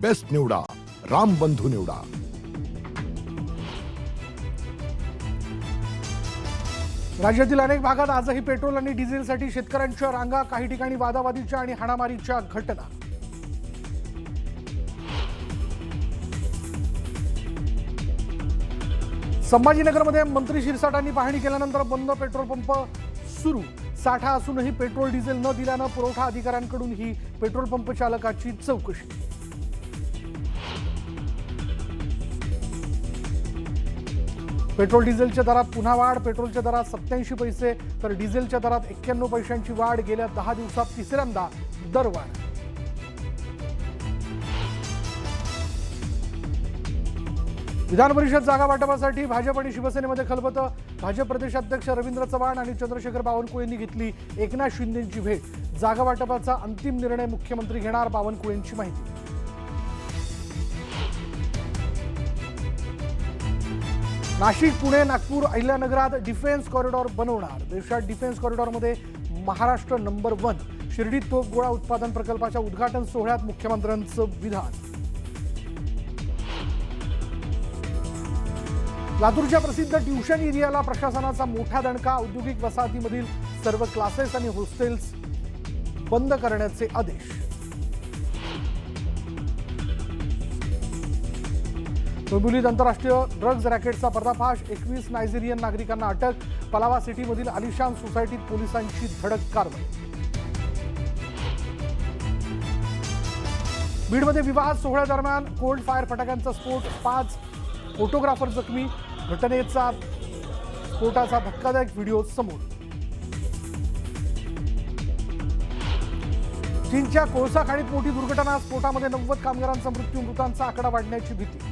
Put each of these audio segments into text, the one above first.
Best निवडा, रामबंधू निवडा। राज्यातील अनेक भागात आजही पेट्रोल आणि डिझेलसाठी शेतकऱ्यांच्या रांगा, काही ठिकाणी वादावादीच्या आणि हाणामारीच्या घटना। संभाजीनगरमध्ये मंत्री शिरसाटांनी पाहणी केल्यानंतर बंद पेट्रोल पंप सुरू। साठा असूनही पेट्रोल डिझेल न दिल्यानं पुरवठा अधिकाऱ्यांकडून ही पेट्रोल पंप चालकाची चौकशी। पेट्रोल डिझेलच्या दरात पुन्हा वाढ। पेट्रोलच्या दरात 87 पैसे तर डिझेलच्या दरात 91 पैशांची वाढ। गेल्या 10 दिवसात तिसऱ्यांदा दरवाढ। विधान परिषद जागा वाटपासाठी भाजप आणि शिवसेनेमध्ये खलबतं। भाजप प्रदेशाध्यक्ष रवींद्र चव्हाण आणि चंद्रशेखर बावनकुळेंनी घेतली एकनाथ शिंदेंची भेट। जागा वाटपाचा अंतिम निर्णय मुख्यमंत्री घेणार, बावनकुळेंची माहिती। नाशिक, पुणे, नागपूर, अहिल्यानगरात डिफेन्स कॉरिडॉर बनवणार। देशात डिफेन्स कॉरिडॉरमध्ये महाराष्ट्र नंबर 1। शिर्डीत तोफ गोळा उत्पादन प्रकल्पाच्या उद्घाटन सोहळ्यात मुख्यमंत्र्यांचं विधान। लातूरच्या प्रसिद्ध ट्युशन एरियाला प्रशासनाचा मोठा दणका। औद्योगिक वसाहतीमधील सर्व क्लासेस आणि हॉस्टेल्स बंद करण्याचे आदेश। डोंबिवलीत आंतरराष्ट्रीय ड्रग्ज रॅकेटचा पर्दाफाश। 21 नायजेरियन नागरिकांना अटक। पलावा सिटीमधील आलिशान सोसायटीत पोलिसांची धडक कारवाई। बीडमध्ये विवाह सोहळ्यादरम्यान कोल्ड फायर फटाक्यांचा स्फोट। 5 फोटोग्राफर जखमी। घटनेचा स्फोटाचा धक्कादायक व्हिडिओ समोर। चीनच्या कोळसा खाणीत मोठी दुर्घटना। स्फोटामध्ये 90 कामगारांचा मृत्यू। मृतांचा आकडा वाढण्याची भीती।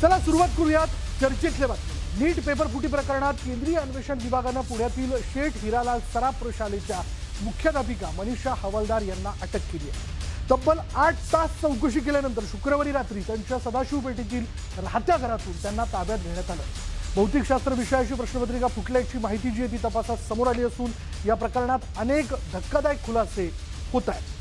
चला सुरुवात करूयात चर्चेतल्या बातमी। नीट पेपर फुटी प्रकरणात केंद्रीय अन्वेषण विभागानं पुण्यातील शेठ हिरालाल सराफ प्रशालेच्या मुख्याध्यापिका मनीषा हवालदार यांना अटक केली आहे। तब्बल 8 तास चौकशी केल्यानंतर शुक्रवारी रात्री त्यांच्या सदाशिव पेठेतील राहत्या घरातून त्यांना ताब्यात घेण्यात आलं। भौतिकशास्त्र विषयाची प्रश्नपत्रिका फुटल्याची माहिती जी आहे ती तपासात समोर आली असून या प्रकरणात अनेक धक्कादायक खुलासे होत आहेत।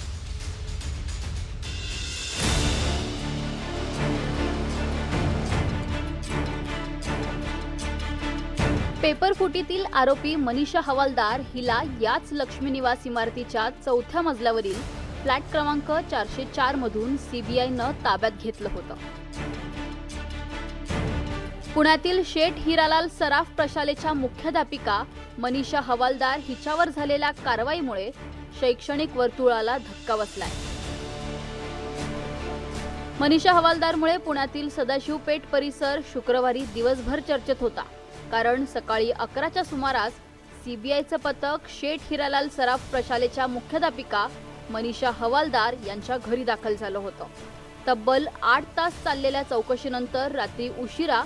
पेपर फुटीतील आरोपी मनीषा हवालदार हिला याच लक्ष्मी निवास इमारतीच्या 4थ्या मजल्यावरील फ्लॅट क्रमांक 404 मधून सीबीआयनं ताब्यात घेतलं होतं। पुण्यातील शेठ हिरालाल सराफ प्रशालेच्या मुख्याध्यापिका मनीषा हवालदार हिच्यावर झालेल्या कारवाईमुळे शैक्षणिक वर्तुळाला धक्का बसलाय। मनीषा हवालदारमुळे पुण्यातील सदाशिव पेठ परिसर शुक्रवारी दिवसभर चर्चेत होता। कारण सकाळी 11च्या सुमारास सीबीआयचं पथक शेठ हिरालाल सराफ प्रशालेच्या मुख्याध्यापिका मनीषा हवालदार यांच्या घरी दाखल झालं होतं। तब्बल 8 तास चाललेल्या चौकशीनंतर रात्री उशिरा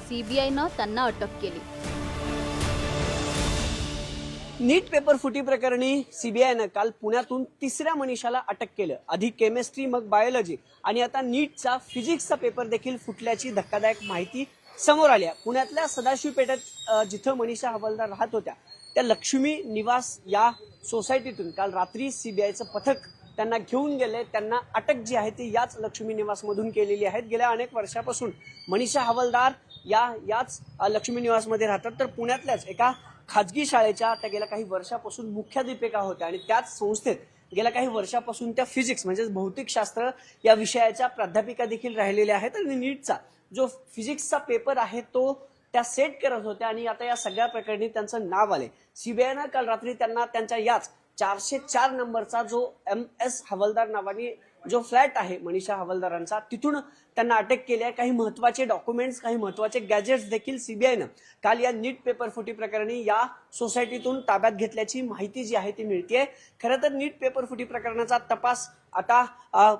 सीबीआयनं त्यांना अटक केली। नीट पेपर फुटी प्रकरणी सीबीआयनं काल पुण्यातून तिसऱ्या मनीषाला अटक केलं। आधी केमिस्ट्री, मग बायोलॉजी आणि आता नीटचा फिजिक्सचा पेपर देखील फुटल्याची धक्कादायक माहिती समोर आल्या। पुण्यातल्या सदाशिव पेठेत जिथं मनीषा हवालदार राहत होत्या त्या लक्ष्मी निवास या सोसायटीतून काल रात्री सीबीआयचं पथक त्यांना घेऊन गेले। त्यांना अटक जी आहे ती याच लक्ष्मी निवास मधून केलेली आहे। गेल्या अनेक वर्षापासून मनीषा हवालदार याच लक्ष्मी निवासमध्ये राहतात। तर पुण्यातल्याच एका खाजगी शाळेच्या त्या गेल्या काही वर्षापासून मुख्याध्यापिका होत्या आणि त्याच संस्थेत गेल्या काही वर्षापासून त्या फिजिक्स म्हणजेच भौतिकशास्त्र या विषयाच्या प्राध्यापिका देखील राहिलेल्या आहेत। आणि नीटचा जो फिजिक्सचा पेपर आहे तो त्या सेट करत होत्या आणि आता या सगळ्या प्रकरणी त्यांचं नाव आले। सीबीआयनं काल रात्री त्यांना त्यांच्या याच 404 नंबरचा जो MS हवालदार नावाने जो फ्लॅट आहे मनीषा हवालदारांचा तिथून त्यांना अटक केली आहे। काही महत्त्वाचे डॉक्युमेंट्स, काही महत्त्वाचे गॅजेट्स देखील सीबीआयनं काल या नीट पेपर फुटी प्रकरणी या सोसायटीतून ताब्यात घेतल्याची माहिती जी आहे ती मिळतेय। खरं तर नीट पेपर फुटी प्रकरणाचा तपास आता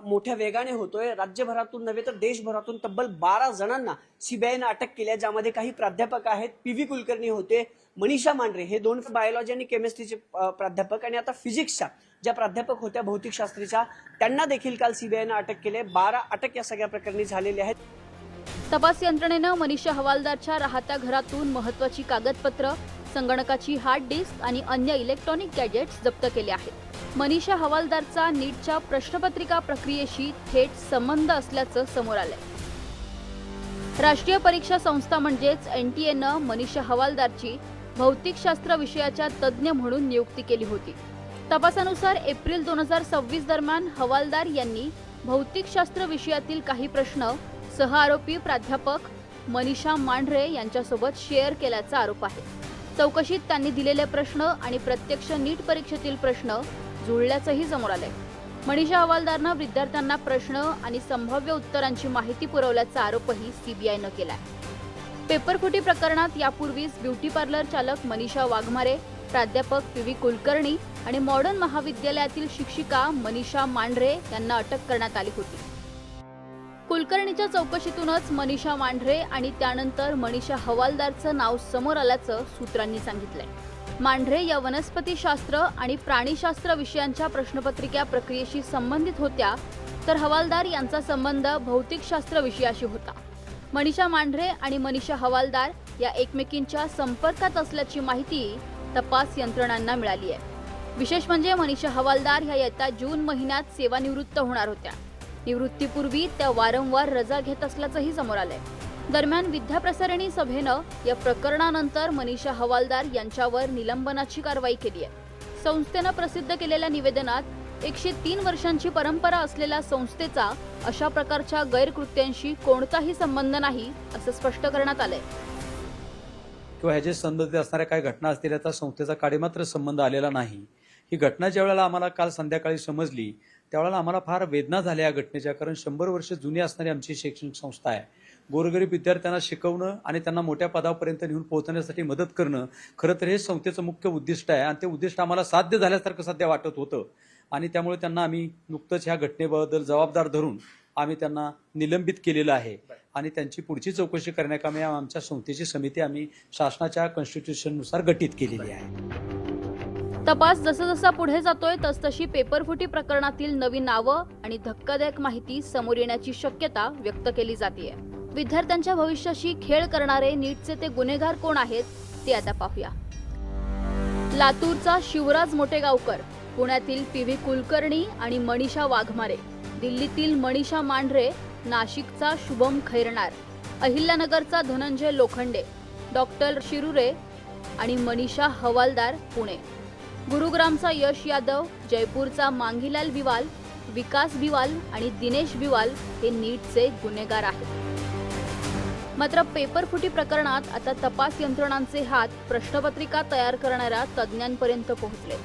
मोठ्या वेगाने होतोय. राज्यभरातून नव्हे तर देशभरातून तब्बल 12 जणांना सीबीआयनं अटक केली आहे, ज्यामध्ये काही प्राध्यापक आहेत. PV कुलकर्णी होते, मनीषा मांढरे हे 2 बायोलॉजी आणि केमिस्ट्रीचे प्राध्यापक, आणि आता फिजिक्सच्या ज्या प्राध्यापक होत्या भौतिकशास्त्रीच्या, त्यांना देखील काल सीबीआयनं अटक केली आहे. 12 अटक या सगळ्या प्रकरणी झालेल्या आहेत. तपास यंत्रणेनं मनीषा हवालदारच्या राहत्या घरातून महत्त्वाची कागदपत्र, संगणकाची हार्ड डिस्क आणि अन्य इलेक्ट्रॉनिक गॅजेट्स जप्त केले आहेत. मनीषा हवालदारचा नीटच्या प्रश्नपत्रिका प्रक्रियेशी थेट संबंध असल्याचं समोर आलंय. राष्ट्रीय परीक्षा संस्था म्हणजेच NTAनं मनीषा हवालदारची भौतिकशास्त्र विषयाच्या तज्ज्ञ म्हणून नियुक्ती केली होती. तपासानुसार एप्रिल 2026 दरम्यान हवालदार यांनी भौतिकशास्त्र विषयातील काही प्रश्न सहआरोपी प्राध्यापक मनीषा मांढरे यांच्यासोबत शेअर केल्याचा आरोप आहे. चौकशीत त्यांनी दिलेले प्रश्न आणि प्रत्यक्ष नीट परीक्षेतील प्रश्न जुळल्याचंही समोर आलंय. मनीषा हवालदारनं विद्यार्थ्यांना प्रश्न आणि संभाव्य उत्तरांची माहिती पुरवल्याचा आरोपही सीबीआयनं केलाय. पेपरफुटी प्रकरणात यापूर्वीच ब्युटी पार्लर चालक मनीषा वाघमारे, प्राध्यापक PV कुलकर्णी आणि मॉडर्न महाविद्यालयातील शिक्षिका मनीषा मांढरे यांना अटक करण्यात आली होती. कुलकर्णीच्या चौकशीतूनच मनीषा मांढरे आणि त्यानंतर मनीषा हवालदारचं नाव समोर आल्याचं सूत्रांनी सांगितलंय. मांढरे या वनस्पतीशास्त्र आणि प्राणीशास्त्र विषयांच्या प्रश्नपत्रिका प्रक्रियेशी संबंधित होत्या, तर हवालदार यांचा संबंध भौतिकशास्त्र विषयाशी होता. मनीषा मांढरे आणि मनीषा हवालदार या एकमेकींच्या संपर्कात असल्याची माहिती तपास यंत्रणांना मिळाली आहे. विशेष म्हणजे मनीषा हवालदार ह्या येत्या जून महिन्यात सेवानिवृत्त होणार होत्या. निवृत्तीपूर्वी त्या वारंवार रजा घेत असल्याचंही समोर आलंय. दरम्यान विद्याप्रसारणी सभेनं या प्रकरणानंतर मनीषा हवालदार यांच्यावर निलंबनाची कारवाई केली आहे. संस्थेनं प्रसिद्ध केलेल्या निवेदनात 103 वर्षांची परंपरा असलेल्या संस्थेचा अशा प्रकारच्या गैरकृत्यांशी कोणताही संबंध नाही असं स्पष्ट करण्यात आलंय. किंवा ह्याचे संबंधित असणाऱ्या काही घटना असतील याचा संस्थेचा काडीमात्र संबंध आलेला नाही. ही घटना ज्या वेळेला आम्हाला काल संध्याकाळी समजली त्यावेळेला आम्हाला फार वेदना झाल्या या घटनेच्या. कारण 100 वर्ष जुनी असणारी आमची शैक्षणिक संस्था आहे. गोरगरीब विद्यार्थ्यांना शिकवणं आणि त्यांना मोठ्या पदापर्यंत नेऊन पोहोचण्यासाठी मदत करणं खरं तर हे संस्थेचं मुख्य उद्दिष्ट आहे, आणि ते उद्दिष्ट आम्हाला साध्य झाल्यासारखं सध्या वाटत होतं. आणि त्यामुळे त्यांना आम्ही नुकतंच ह्या घटनेबद्दल जबाबदार धरून आम्ही त्यांना निलंबित केलेलं आहे. आणि त्यांची पुढची चौकशी करण्याकामी आमच्या संस्थेची समिती आम्ही शासनाच्या कॉन्स्टिट्यूशननुसार गठीत केलेली आहे. तपास जसा पुढे जातोय तसतशी पेपरफुटी प्रकरणातील नवी नावं आणि धक्कादायक माहिती समोर येण्याची शक्यता व्यक्त केली जातेय. विद्यार्थ्यांच्या भविष्याशी खेळ करणारे नीटचे ते गुन्हेगार कोण आहेत ते आता पाहूया. लातूरचा शिवराज मोटेगावकर, पुण्यातील PV कुलकर्णी आणि मनीषा वाघमारे, दिल्लीतील मनीषा मांढरे, नाशिकचा शुभम खैरनार, अहिल्यानगरचा धनंजय लोखंडे, डॉक्टर शिरुरे आणि मनीषा हवालदार पुणे, गुरुग्रामचा यश यादव, जयपूरचा मांगीलाल बिवाल, विकास बिवाल आणि दिनेश बिवाल हे नीटचे गुन्हेगार आहेत. मात्र पेपरफुटी प्रकरणात आता तपास यंत्रणांचे हात प्रश्नपत्रिका तयार करणाऱ्या तज्ज्ञांपर्यंत पोहोचले.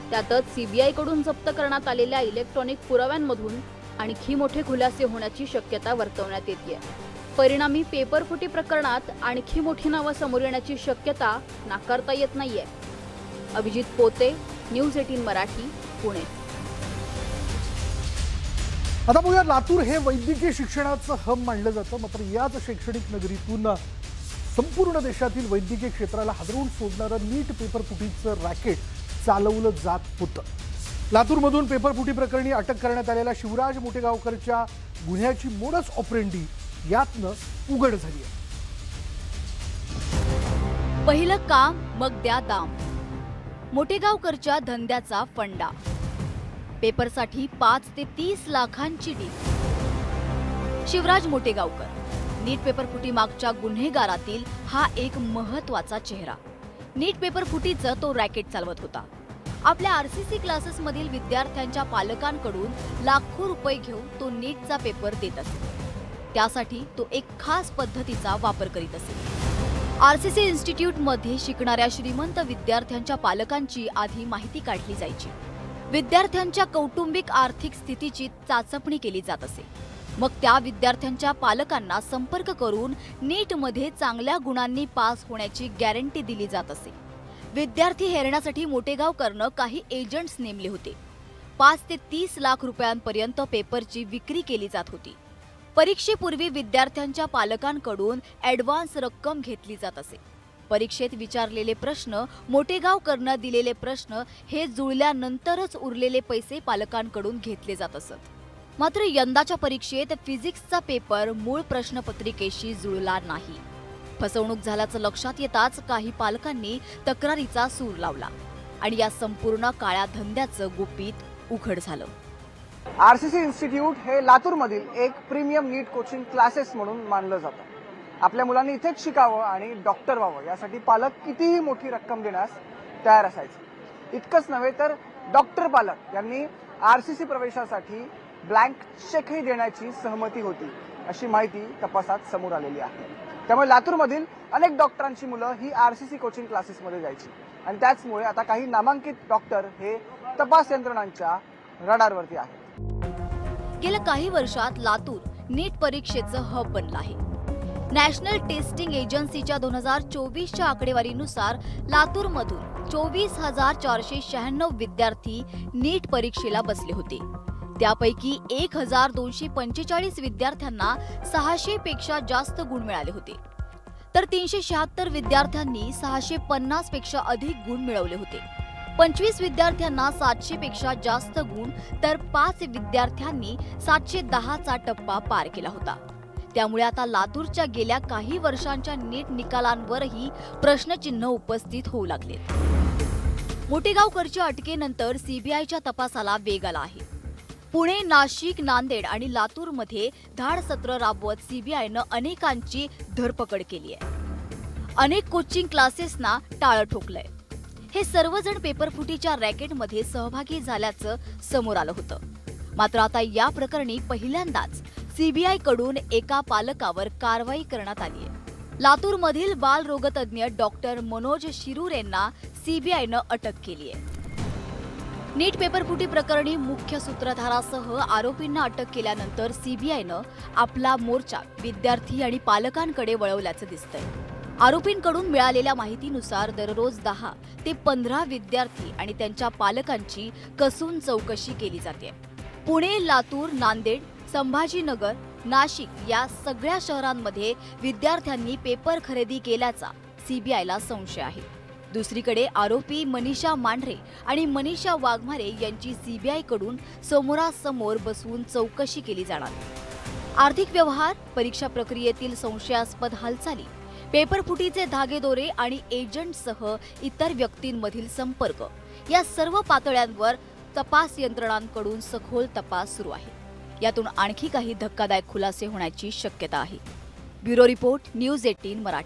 त्यातच सीबीआयकडून जप्त करण्यात आलेल्या इलेक्ट्रॉनिक पुराव्यांमधून आणखी मोठे खुलासे होण्याची शक्यता वर्तवण्यात येते. परिणामी पेपरफुटी प्रकरणात आणखी मोठी नावं समोर येण्याची शक्यता नाकारता येत नाहीये. अभिजित पोते, न्यूज 18 मराठी, पुणे. आता बघूया, लातूर हे वैद्यकीय शिक्षणाचं हब मानलं जातं. मात्र याच शैक्षणिक नगरीतून संपूर्ण देशातील वैद्यकीय क्षेत्राला हादरवून सोडणारं नीट पेपरफुटीचं रॅकेट चालवलं जात होतं. लातूरमधून पेपरफुटी प्रकरणी अटक करण्यात आलेल्या शिवराज मोटेगावकरच्या गुन्ह्याची मोडस ऑपरेंडी यातनं उघड झाली आहे. पहिलं काम मग द्या दाम, मोटेगावकरच्या धंद्याचा फंडा. पेपरसाठी 5 ते 30 लाखांची डील. शिवराज मोटेगावकर, नीट पेपरफुटी मागच्या गुन्हेगारातील हा एक महत्वाचा चेहरा. नीट पेपरफुटीचं तो रॅकेट चालवत होता. आपल्या RCC क्लासेसमधील विद्यार्थ्यांच्या पालकांकडून लाखो रुपये घेऊन तो नीटचा पेपर देत असे. त्यासाठी तो एक खास पद्धतीचा वापर करीत असे. RCC इन्स्टिट्यूटमध्ये शिकणाऱ्या श्रीमंत विद्यार्थ्यांच्या पालकांची आधी माहिती काढली जायची. विद्यार्थ्यांच्या कौटुंबिक आर्थिक स्थितीची चाचपणी केली जात असे. मग त्या विद्यार्थ्यांच्या पालकांना संपर्क करून नीटमध्ये चांगल्या गुणांनी पास होण्याची गॅरंटी दिली जात असे. विद्यार्थी हेरण्यासाठी मोटेगावकरनं काही एजंट्स नेमले होते. 5 ते 30 लाख रुपयांपर्यंत पेपरची विक्री केली जात होती. परीक्षेपूर्वी विद्यार्थ्यांच्या पालकांकडून ॲडव्हान्स रक्कम घेतली जात असे. परीक्षेत विचारलेले प्रश्न, मोठेगावकरनं दिलेले प्रश्न हे जुळल्यानंतरच उरलेले पैसे पालकांकडून घेतले जात असत. मात्र यंदाच्या परीक्षेत फिजिक्सचा पेपर मूळ प्रश्नपत्रिकेशी जुळला नाही. फसवणूक झाल्याचं लक्षात येताच काही पालकांनी तक्रारीचा सूर लावला आणि या संपूर्ण काळ्या धंद्याचं गुपित उघड झालं. आरसीसी इन्स्टिट्यूट हे लातूरमधील एक प्रीमियम नीट कोचिंग क्लासेस म्हणून मानलं जातं. आपल्या मुलांनी इथेच शिकावं आणि डॉक्टर व्हावं यासाठी पालक कितीही मोठी रक्कम देण्यास तयार असायचे. इतकंच नव्हे तर डॉक्टर पालक यांनी आरसीसी प्रवेशासाठी ब्लँक चेकही देण्याची सहमती होती, अशी माहिती तपासात समोर आलेली आहे. त्यामुळे लातूरमधील अनेक डॉक्टरांची मुलं ही आरसीसी कोचिंग क्लासेसमध्ये जायची आणि त्याचमुळे आता काही नामांकित डॉक्टर हे तपास यंत्रणांच्या रडारवरती आहेत. गेल्या काही वर्षात लातूर नीट परीक्षेचं हब बनलं आहे. नॅशनल टेस्टिंग एजन्सीच्या 2024च्या आकडेवारीनुसार लातूरमधून 24,496 विद्यार्थी नीट परीक्षेला बसले होते. त्यापैकी 1,245 विद्यार्थ्यांना 600 पेक्षा जास्त गुण मिळाले होते, तर 376 विद्यार्थ्यांनी 650 पेक्षा अधिक गुण मिळवले होते. 25 विद्यार्थ्यांना 700 पेक्षा जास्त गुण, तर 5 विद्यार्थ्यांनी 710चा टप्पा पार केला होता. त्यामुळे आता लातूरच्या गेल्या काही वर्षांच्या नीट निकालांवरही प्रश्नचिन्ह उपस्थित होऊ लागले. मोठेगावकरच्या अटकेनंतर सीबीआयच्या तपासाला वेग आला आहे. पुणे, नाशिक, नांदेड आणि लातूरमध्ये धाडसत्र राबवत सीबीआयनं अनेकांची धरपकड केली आहे. अनेक कोचिंग क्लासेसना टाळं ठोकलंय. हे सर्वजण पेपरफुटीच्या रॅकेटमध्ये सहभागी झाल्याचं समोर आलं होतं. मात्र आता या प्रकरणी पहिल्यांदाच सीबीआय कडून एका पालकावर कारवाई करण्यात आली आहे. लातूरमधील बालरोगतज्ञ डॉक्टर मनोज शिरूर यांना सीबीआयनं अटक केली आहे. नीट पेपरफुटी प्रकरणी मुख्य सूत्रधारासह आरोपींना अटक केल्यानंतर सीबीआयनं आपला मोर्चा विद्यार्थी आणि पालकांकडे वळवल्याचं दिसतंय. आरोपींकडून मिळालेल्या माहितीनुसार दररोज 10 ते 15 विद्यार्थी आणि त्यांच्या पालकांची कसून चौकशी केली जाते. पुणे, लातूर, नांदेड, संभाजीनगर, नाशिक या सगळ्या शहरांमध्ये विद्यार्थ्यांनी पेपर खरेदी केल्याचा सीबीआयला संशय आहे. दुसरीकडे आरोपी मनीषा मांढरे आणि मनीषा वाघमारे यांची सीबीआय कडून समोरासमोर बसवून चौकशी केली जाणार. आर्थिक व्यवहार, परीक्षा प्रक्रियेतील संशयास्पद हालचाली, पेपरफुटीचे धागेदोरे आणि एजंटसह इतर व्यक्तींमधील संपर्क या सर्व पातळ्यांवर तपास यंत्रणांकडून सखोल तपास सुरू आहे. यातून आणखी काही धक्कादायक खुलासे होण्याची शक्यता आहे. Bureau report, news 18 Marathi.